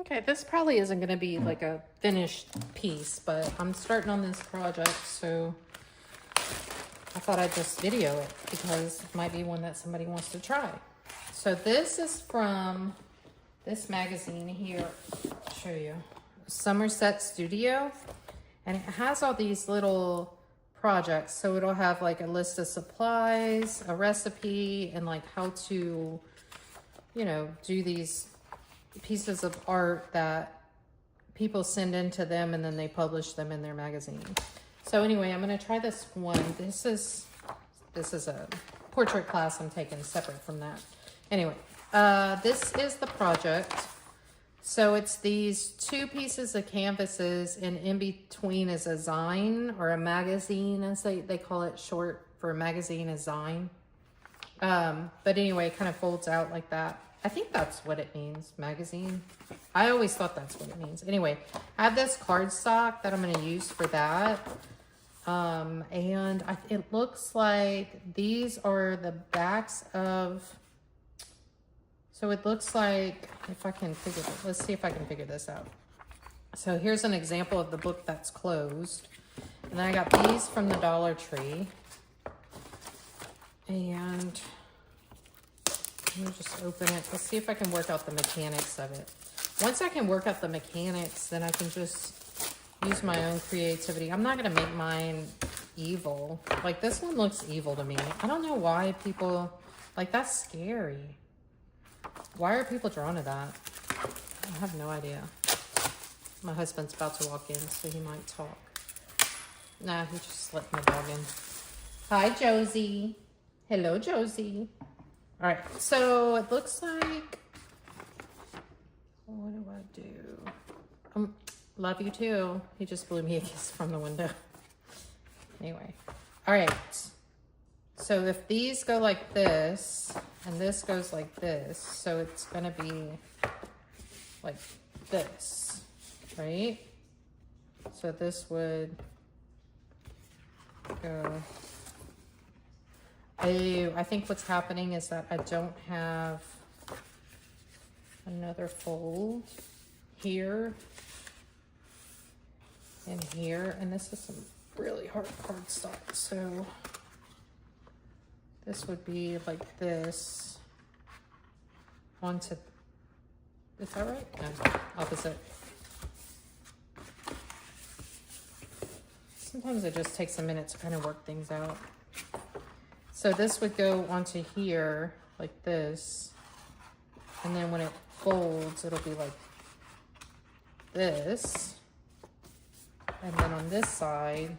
Okay, this probably isn't going to be like a finished piece, but I'm starting on this project, so I thought I'd just video it because it might be one that somebody wants to try. So this is from this magazine here. I'll show you. Sommerset Studio. And it has all these little projects. So it'll have like a list of supplies, a recipe, and like how to, you know, do these pieces of art that people send in to them and then they publish them in their magazine. So anyway, I'm gonna try this one. This is a portrait class I'm taking separate from that. Anyway, this is the project. So it's these two pieces of canvases, and in between is a zine, or a magazine, as they call it, short for a magazine, a zine. But anyway, it kind of folds out like that. I think that's what it means, magazine. I always thought that's what it means. Anyway, I have this cardstock that I'm going to use for that. It looks like these are the backs of... So it looks like, if I can figure it, let's see if I can figure this out. So here's an example of the book that's closed. And then I got these from the Dollar Tree. And let me just open it. Let's see if I can work out the mechanics of it. Once I can work out the mechanics, then I can just use my own creativity. I'm not gonna make mine evil. Like this one looks evil to me. I don't know why people, like that's scary. Why are people drawn to that? I have no idea. My husband's about to walk in, so he might talk. Nah, he just let my dog in. Hi, Josie. Hello, Josie. All right, so it looks like... What do I do? Love you too. He just blew me a kiss from the window. Anyway, all right. So if these go like this, and this goes like this, so it's gonna be like this, right? So this would go... Oh, I think what's happening is that I don't have another fold here and here, and this is some really hard cardstock, so this would be like this onto, is that right? No, opposite. Sometimes it just takes a minute to kind of work things out. So this would go onto here like this, and then when it folds, it'll be like this. And then on this side,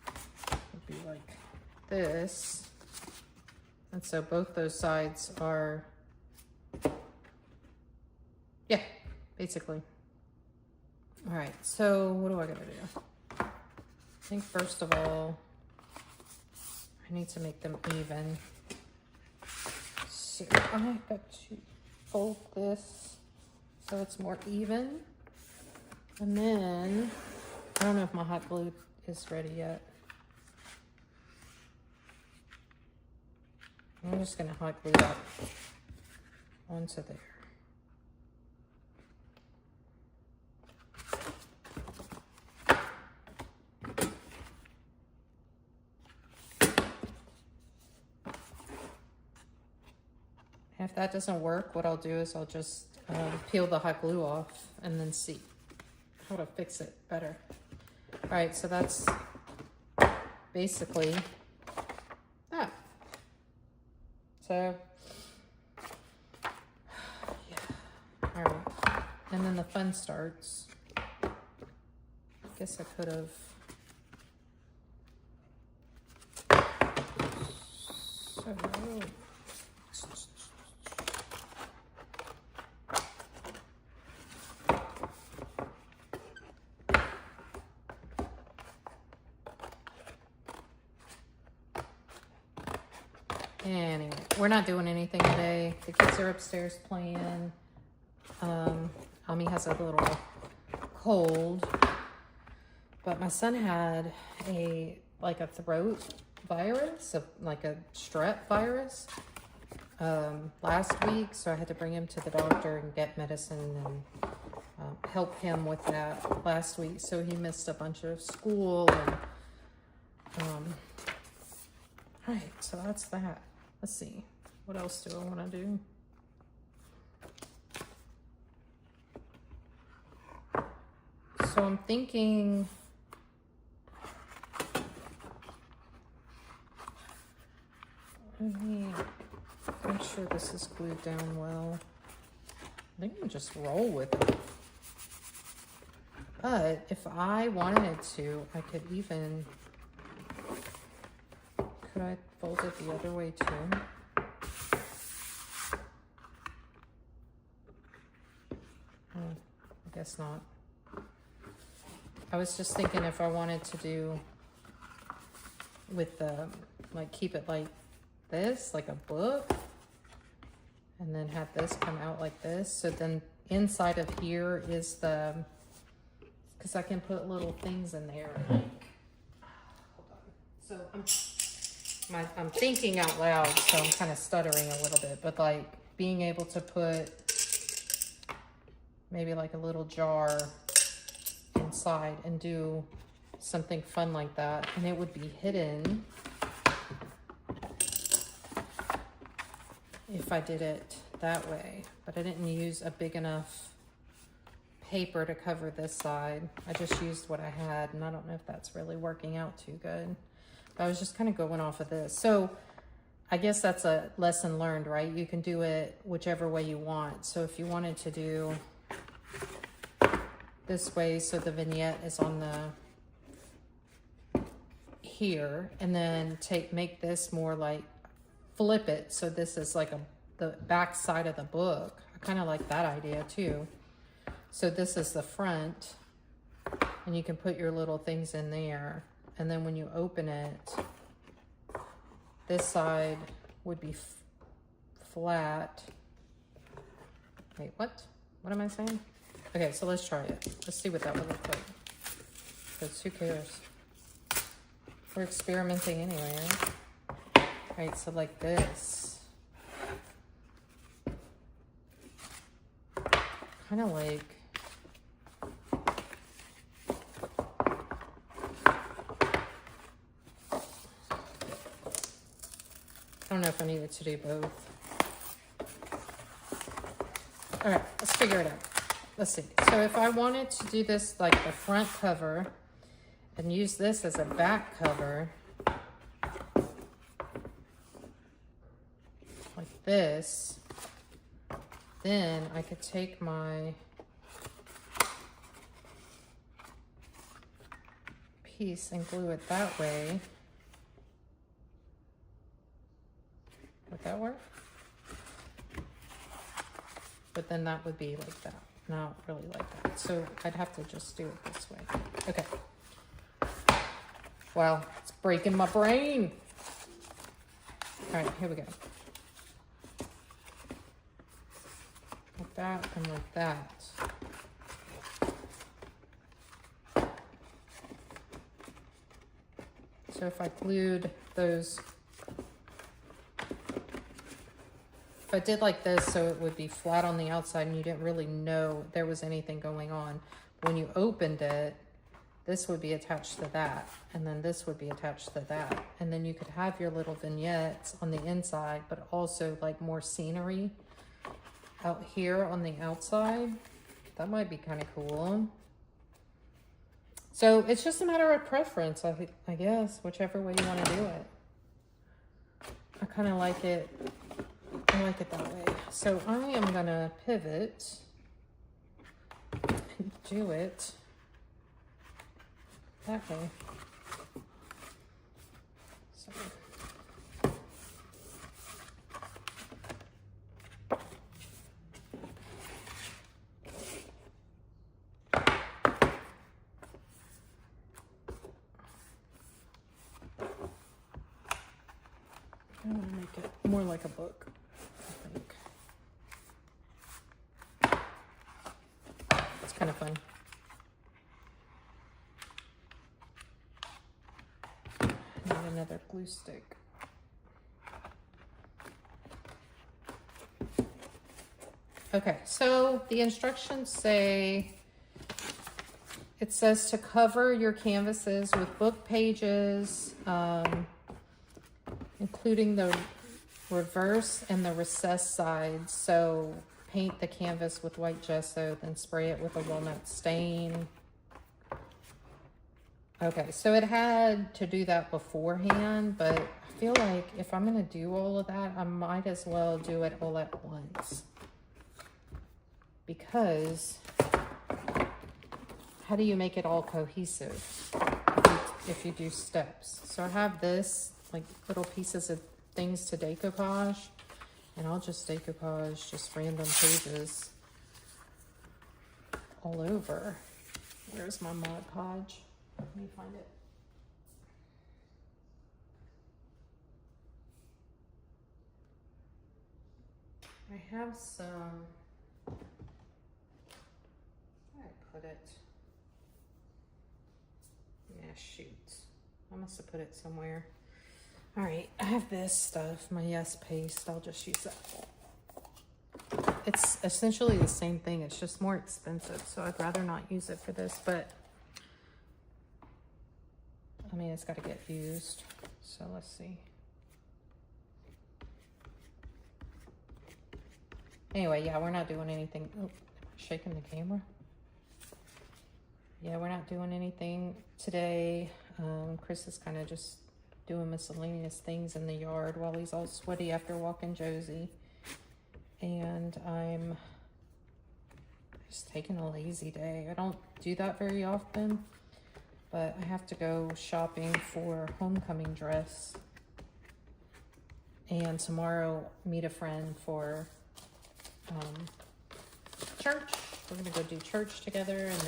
it'll be like this. And so both those sides are, yeah, basically. All right, so what do I gotta do? I think first of all, I need to make them even. So I got to fold this so it's more even. And then, I don't know if my hot glue is ready yet. I'm just gonna hot glue that onto there. If that doesn't work, what I'll do is I'll just peel the hot glue off and then see how to fix it better. All right, so that's basically that. So, yeah, all right. And then the fun starts. I guess I could have. So, anyway, we're not doing anything today. The kids are upstairs playing. Ami has a little cold, but my son had a throat virus, like a strep virus. last week, so I had to bring him to the doctor and get medicine and help him with that last week. So he missed a bunch of school and all right, so that's that. Let's see, what else do I want to do? So I'm thinking, let me make sure this is glued down well. I think I'll just roll with it. But if I wanted to, I could even, could I fold it the other way too? I guess not. I was just thinking if I wanted to do with the, like, keep it like this, like a book, and then have this come out like this. So then inside of here is the, because I can put little things in there. Like, hold on. So I'm thinking out loud, so I'm kind of stuttering a little bit, but like being able to put maybe like a little jar inside and do something fun like that, and it would be hidden if I did it that way. But I didn't use a big enough paper to cover this side. I just used what I had, and I don't know if that's really working out too good. But I was just kind of going off of this. So I guess that's a lesson learned, right? You can do it whichever way you want. So if you wanted to do this way, so the vignette is on the here, and then make this more like, flip it so this is like the back side of the book. I kind of like that idea too. So this is the front, and you can put your little things in there, and then when you open it, this side would be flat. Wait, what am I saying? Okay, so let's try it. Let's see what that would look like. Because who cares? We're experimenting anyway, right? Right, so like this. Kind of like, I don't know if I needed to do both. All right, let's figure it out. Let's see. So if I wanted to do this like the front cover and use this as a back cover, like this, then I could take my piece and glue it that way. Would that work? But then that would be like that. Not really like that. So I'd have to just do it this way. Okay. Wow, it's breaking my brain. All right, here we go. Like that and like that. So if I glued those, if I did like this, so it would be flat on the outside and you didn't really know there was anything going on. When you opened it, this would be attached to that, and then this would be attached to that. And then you could have your little vignettes on the inside, but also like more scenery out here on the outside. That might be kind of cool. So it's just a matter of preference, I guess, whichever way you want to do it. I kind of like it. I like it that way. So I am gonna pivot and do it that way. So I want to make it more like a book, I think. It's kind of fun. Need another glue stick. Okay, so the instructions say, it says to cover your canvases with book pages, including the reverse and the recessed sides. So paint the canvas with white gesso, then spray it with a walnut stain. Okay, so it had to do that beforehand, but I feel like if I'm gonna do all of that, I might as well do it all at once. Because how do you make it all cohesive if you do steps? So I have this, like little pieces of things to decoupage, and I'll just decoupage just random pages all over. Where's my Mod Podge? Let me find it. I have some, where did I put it? Yeah, shoot. I must have put it somewhere. All right, I have this stuff, my Yes paste. I'll just use that. It's essentially the same thing. It's just more expensive, so I'd rather not use it for this, but I mean, it's got to get used. So let's see. Anyway, yeah, we're not doing anything. Oh, am I shaking the camera? Yeah, we're not doing anything today. Chris is kind of just doing miscellaneous things in the yard while he's all sweaty after walking Josie. And I'm just taking a lazy day. I don't do that very often, but I have to go shopping for homecoming dress. And tomorrow, meet a friend for church. We're gonna go do church together, and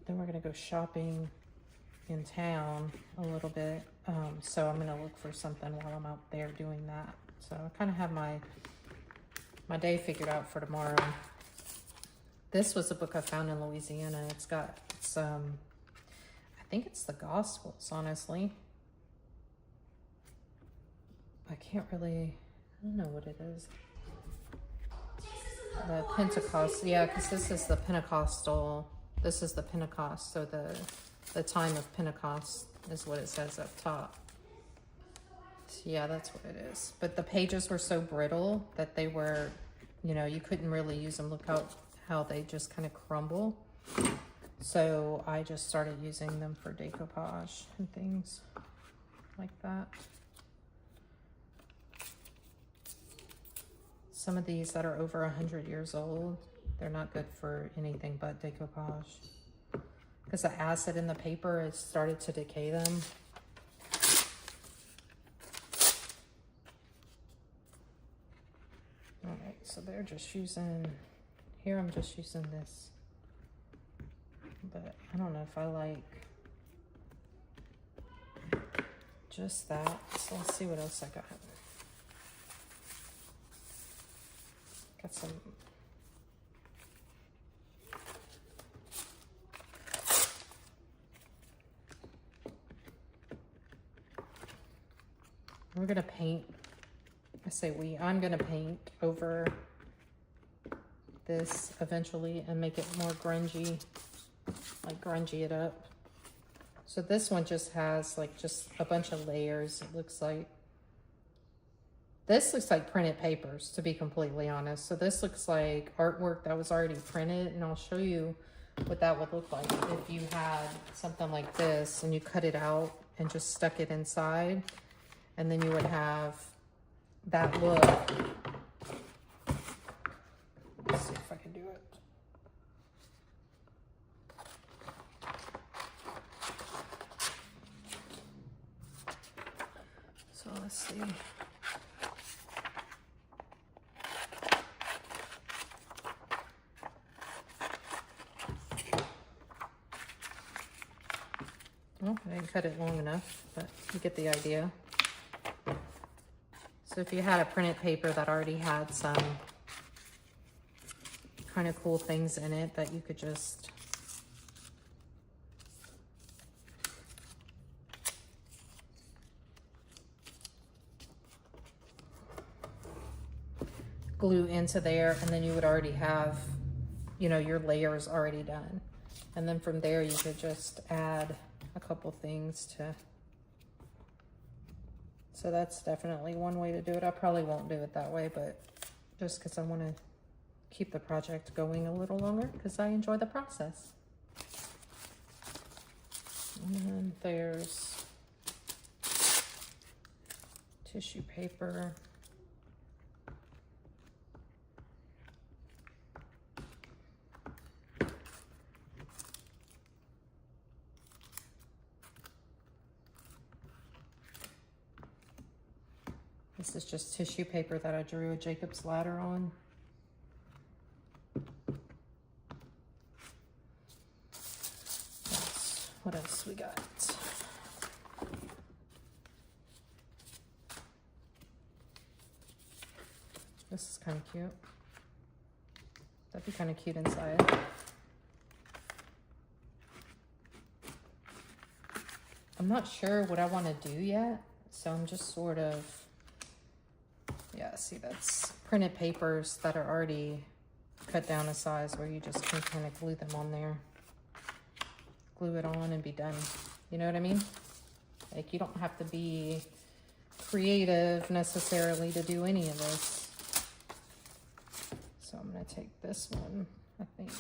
then we're gonna go shopping in town a little bit. So I'm gonna look for something while I'm out there doing that. So I kind of have my day figured out for tomorrow. This was a book I found in Louisiana. It's I think it's the Gospels, honestly. I don't know what it is. The Pentecost, yeah, because this is the Pentecost, so the time of Pentecost is what it says up top. So yeah, that's what it is. But the pages were so brittle that they were, you couldn't really use them. Look how they just kind of crumble. So I just started using them for decoupage and things like that. Some of these that are over 100 years old, they're not good for anything but decoupage. Because the acid in the paper has started to decay them. Alright, so they're just using, here I'm just using this. But I don't know if I like just that. So let's see what else I got. Got some we're gonna paint. I'm gonna paint over this eventually and make it more grungy, like grungy it up. So this one just has like just a bunch of layers. This looks like printed papers, to be completely honest. So this looks like artwork that was already printed, and I'll show you what that would look like if you had something like this and you cut it out and just stuck it inside, and then you would have that look. Let's see if I can do it. So let's see. Well, I didn't cut it long enough, but you get the idea. So if you had a printed paper that already had some kind of cool things in it that you could just glue into there, and then you would already have, you know, your layers already done. And then from there, you could just add a couple things to. So that's definitely one way to do it. I probably won't do it that way, but just because I want to keep the project going a little longer, because I enjoy the process. And then there's tissue paper. This is just tissue paper that I drew a Jacob's ladder on. What else we got? This is kind of cute. That'd be kind of cute inside. I'm not sure what I want to do yet, so I'm just sort of, yeah, see, that's printed papers that are already cut down to size where you just can kind of glue them on there. Glue it on and be done. You know what I mean? Like, you don't have to be creative necessarily to do any of this. So I'm going to take this one, I think.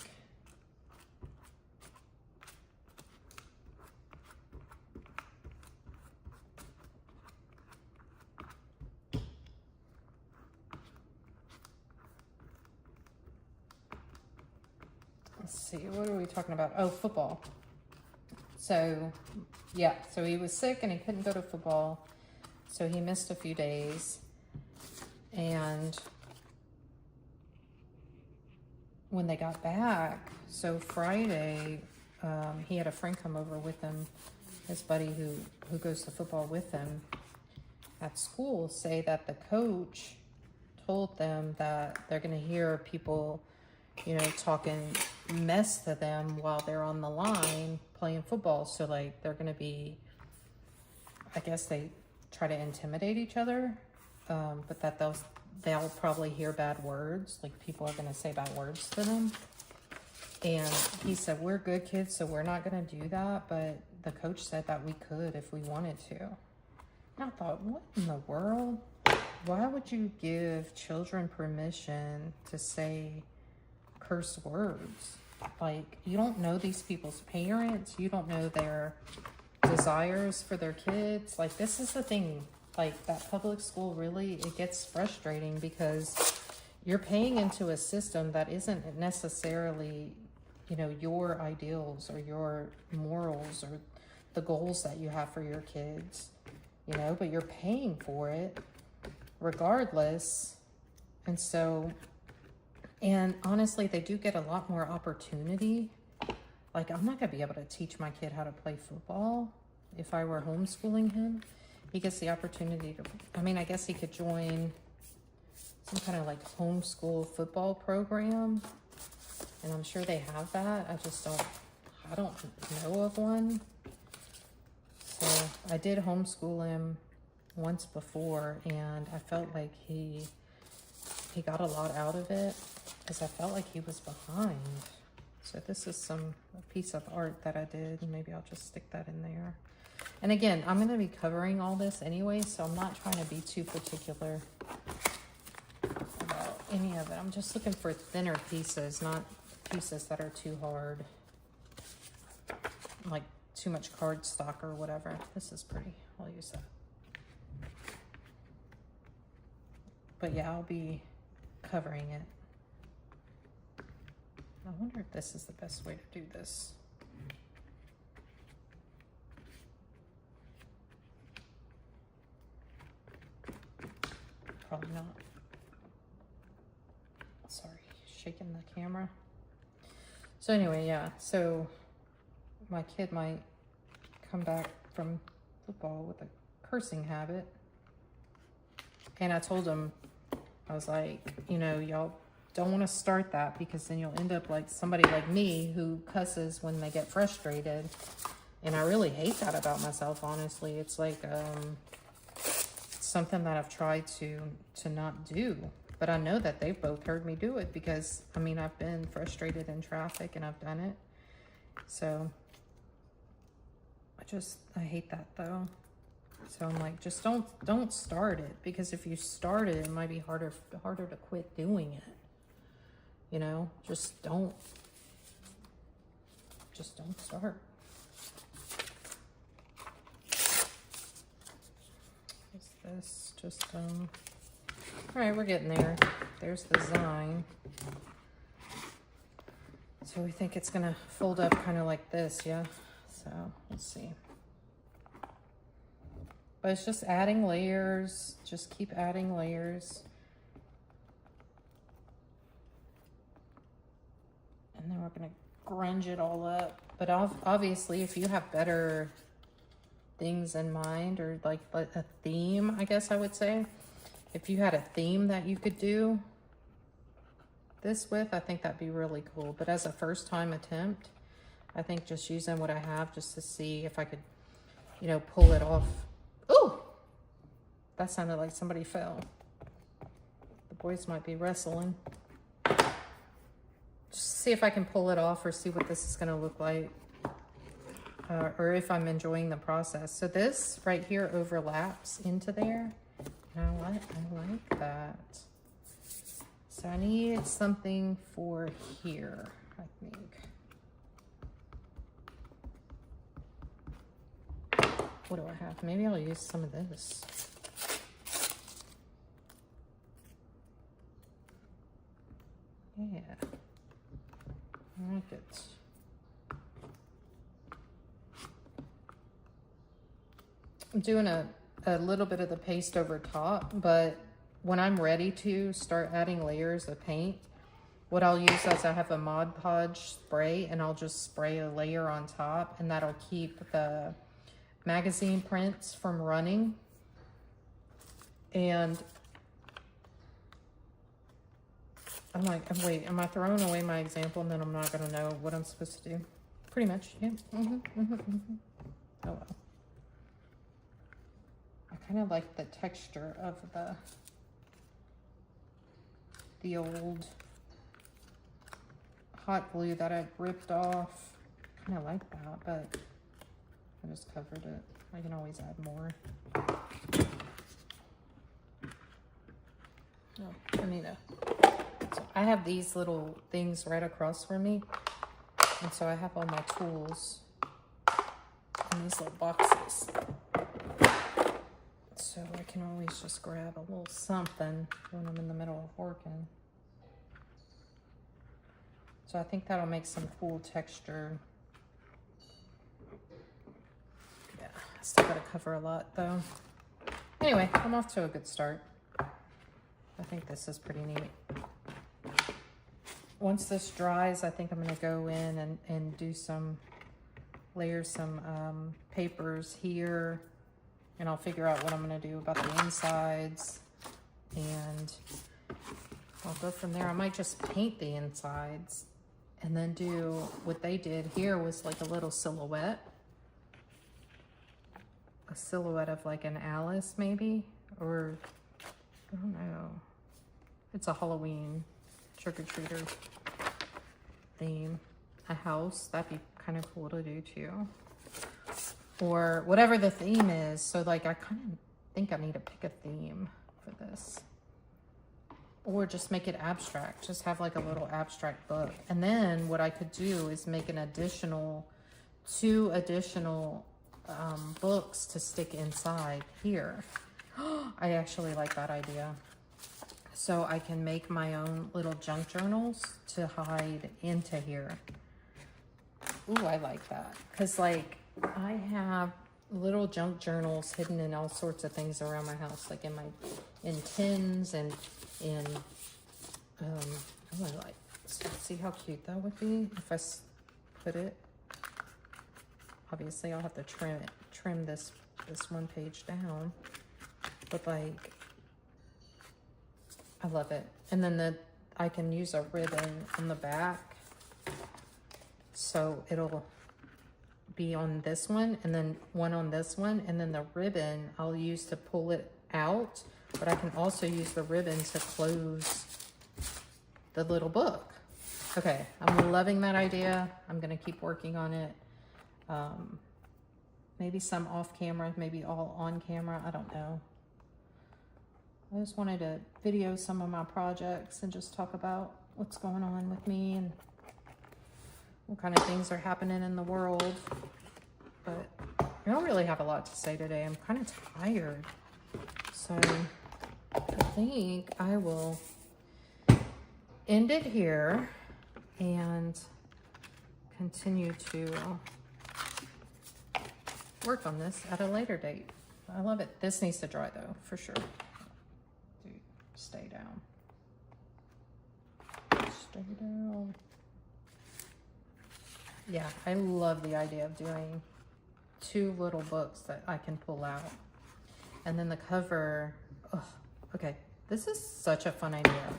Let's see, what are we talking about? Oh, football. So, yeah, so he was sick and he couldn't go to football. So he missed a few days. And when they got back, so Friday, he had a friend come over with him, his buddy who goes to football with him at school, say that the coach told them that they're going to hear people, you know, talking mess to them while they're on the line playing football. So like they're going to be, I guess they try to intimidate each other, but that they'll probably hear bad words. Like people are going to say bad words to them. And he said, we're good kids, so we're not going to do that. But the coach said that we could if we wanted to. And I thought, what in the world? Why would you give children permission to say curse words? Like, you don't know these people's parents. You don't know their desires for their kids. Like, this is the thing. Like, that public school really, it gets frustrating because you're paying into a system that isn't necessarily, you know, your ideals or your morals or the goals that you have for your kids, you know, but you're paying for it regardless. And so, and honestly, they do get a lot more opportunity. Like, I'm not going to be able to teach my kid how to play football if I were homeschooling him. He gets the opportunity to, I mean, I guess he could join some kind of like homeschool football program. And I'm sure they have that. I don't know of one. So I did homeschool him once before, and I felt like he got a lot out of it because I felt like he was behind. So this is a piece of art that I did, and maybe I'll just stick that in there. And again, I'm going to be covering all this anyway, so I'm not trying to be too particular about any of it. I'm just looking for thinner pieces, not pieces that are too hard, like too much cardstock or whatever. This is pretty. I'll use that. But yeah, I'll be covering it. I wonder if this is the best way to do this. Probably not. Sorry, shaking the camera. So anyway, yeah, so my kid might come back from football with a cursing habit. And I told him, I was like, you know, y'all don't want to start that because then you'll end up like somebody like me who cusses when they get frustrated. And I really hate that about myself, honestly. It's like something that I've tried to not do. But I know that they've both heard me do it because, I mean, I've been frustrated in traffic and I've done it. So I hate that though. So I'm like, just don't start it, because if you start it, it might be harder to quit doing it. You know, just don't start. What's this? Just all right, we're getting there. There's the design. So we think it's gonna fold up kind of like this, yeah? So let's see. But it's just adding layers. Just keep adding layers. And then we're gonna grunge it all up. But obviously, if you have better things in mind, or like a theme, I guess I would say, if you had a theme that you could do this with, I think that'd be really cool. But as a first time attempt, I think just using what I have just to see if I could, you know, pull it off. Ooh, that sounded like somebody fell. The boys might be wrestling. Just see if I can pull it off, or see what this is going to look like, or if I'm enjoying the process. So this right here overlaps into there, and I like that. So I need something for here, I think. What do I have? Maybe I'll use some of this. Yeah, I like it. I'm doing a little bit of the paste over top, but when I'm ready to start adding layers of paint, what I'll use is I have a Mod Podge spray, and I'll just spray a layer on top, and that'll keep the magazine prints from running. And I'm like, wait, am I throwing away my example and then I'm not gonna know what I'm supposed to do? Pretty much, yeah. Oh well. I kind of like the texture of the old hot glue that I ripped off. Kind of like that, but I just covered it. I can always add more. Oh, I need a... So I have these little things right across from me. And so I have all my tools in these little boxes. So I can always just grab a little something when I'm in the middle of working. So I think that'll make some cool texture. Yeah, I still gotta cover a lot though. Anyway, I'm off to a good start. I think this is pretty neat. Once this dries, I think I'm gonna go in and do some, layer some papers here, and I'll figure out what I'm gonna do about the insides, and I'll go from there. I might just paint the insides and then do what they did here, was like a little silhouette. A silhouette of like an Alice maybe, or I don't know. It's a Halloween trick-or-treater theme. A house, that'd be kind of cool to do too. Or whatever the theme is. So like I kind of think I need to pick a theme for this. Or just make it abstract. Just have like a little abstract book. And then what I could do is make an additional, 2 additional books to stick inside here. I actually like that idea. So I can make my own little junk journals to hide into here. Ooh, I like that. Because like I have little junk journals hidden in all sorts of things around my house, like in tins and in oh, I like, so see how cute that would be if I put it. Obviously I'll have to trim this one page down, but like I love it. And then I can use a ribbon on the back, so it'll be on this one and then one on this one, and then the ribbon I'll use to pull it out but I can also use the ribbon to close the little book. Okay, I'm loving that idea. I'm gonna keep working on it. Maybe some off camera, maybe all on camera, I don't know. I just wanted to video some of my projects and just talk about what's going on with me and what kind of things are happening in the world. But I don't really have a lot to say today. I'm kind of tired. So I think I will end it here and continue to work on this at a later date. I love it. This needs to dry though, for sure. Dude, stay down. Stay down. Yeah, I love the idea of doing 2 little books that I can pull out. And then the cover, oh, okay. This is such a fun idea.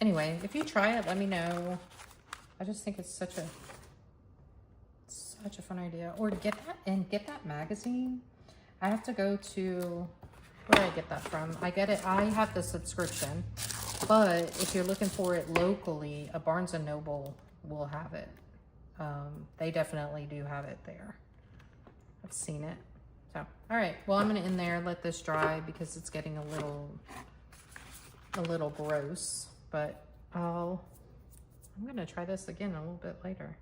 Anyway, if you try it, let me know. I just think it's such a fun idea. Or get that magazine. I have to go to, where did I get that from? I have the subscription, but if you're looking for it locally, a Barnes & Noble will have it. They definitely do have it there. I've seen it. So, all right. Well, I'm going to end there, let this dry because it's getting a little gross, but I'm going to try this again a little bit later.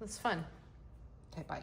It's fun. Okay, bye.